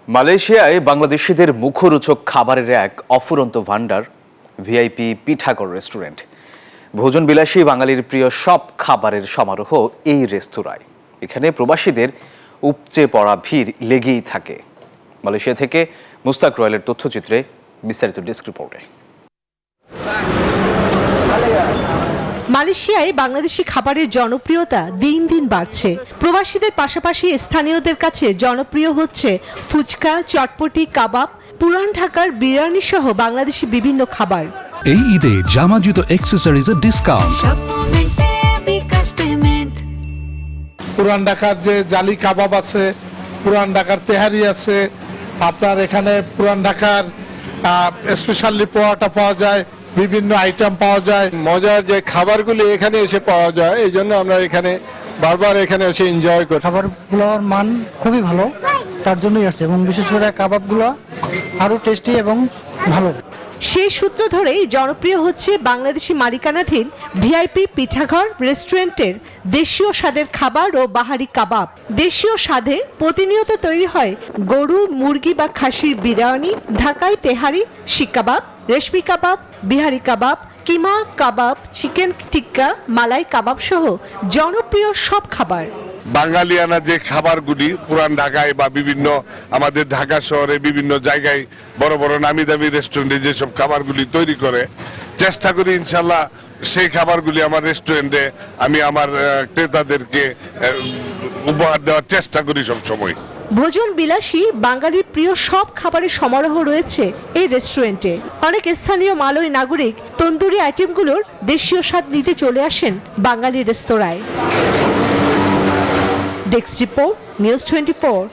মালয়েশিয়ায় বাংলাদেশিদের মুখরোচক খাবারের এক অফুরন্ত ভাণ্ডার ভিআইপি পিঠাগড় রেস্টুরেন্ট। ভোজন বিলাসী বাঙালির প্রিয় সব খাবারের সমারোহ এই রেস্তোরাঁয়। এখানে প্রবাসীদের উপচে পড়া ভিড় লেগেই থাকে। মালয়েশিয়া থেকে মুস্তাক রয়েলের তথ্যচিত্রে বিস্তারিত ডেস্ক রিপোর্টে। মালয়েশিয়ায় বাংলাদেশি খাবারের জনপ্রিয়তা দিন দিন বাড়ছে। প্রবাসীদের পাশাপাশি স্থানীয়দের কাছে জনপ্রিয় হচ্ছে ফুচকা, চটপটি, কাবাব, পুরান ঢাকার বিরিয়ানি সহ বাংলাদেশি বিভিন্ন খাবার। এই ঈদে জামা জুতো অ্যাক্সেসরিজের ডিসকাউন্ট। পুরান ঢাকার যে জালি কাবাব আছে, পুরান ঢাকার তেহারি আছে, আপনার এখানে পুরান ঢাকার স্পেশালি পোহাটা পাওয়া যায়, বিভিন্ন আইটেম পাওয়া যায়। মজার যে খাবারগুলি এখানে এসে পাওয়া যায়, এই জন্য আমরা এখানে বারবার এখানে এসে এনজয় করি। খাবারগুলোর মান খুবই ভালো, তার জন্যই আসছে, এবং বিশেষ করে কাবাবগুলো আরও টেস্টি এবং ভালো। সেই সূত্র ধরেই জনপ্রিয় হচ্ছে বাংলাদেশি মালিকানাধীন ভিআইপি পিঠাঘড় রেস্টুরেন্টের দেশীয় স্বাদের খাবার ও বাহারি কাবাব। দেশীয় স্বাদে প্রতিনিয়ত তৈরি হয় গরু, মুরগি বা খাসির বিরিয়ানি, ঢাকাই তেহারি, শিক কাবাব, রেশমি কাবাব, বিহারি কাবাব, কিমা কাবাব, চিকেন টিক্কা, মালাই কাবাব সহ জনপ্রিয় সব খাবার। বাঙালিয়ানা যে খাবারগুলি পুরান ঢাকায় বা বিভিন্ন আমাদের ঢাকা শহরে বিভিন্ন জায়গায় বড় বড় নামি দামি রেস্টুরেন্টে যেসব খাবারগুলি তৈরি করে, চেষ্টা করি ইনশাল্লাহ সেই খাবারগুলি আমার রেস্টুরেন্টে আমি আমার ক্রেতাদেরকে উপহার দেওয়ার চেষ্টা করি সবসময়। ভোজন বিলাসী বাঙালির প্রিয় সব খাবারের সমারোহ রয়েছে এই রেস্টুরেন্টে। অনেক স্থানীয় মালয় নাগরিক তন্দুরি আইটেমগুলোর দেশীয় স্বাদ নিতে চলে আসেন বাঙালি রেস্তোরাঁয়। Desk report, news 24।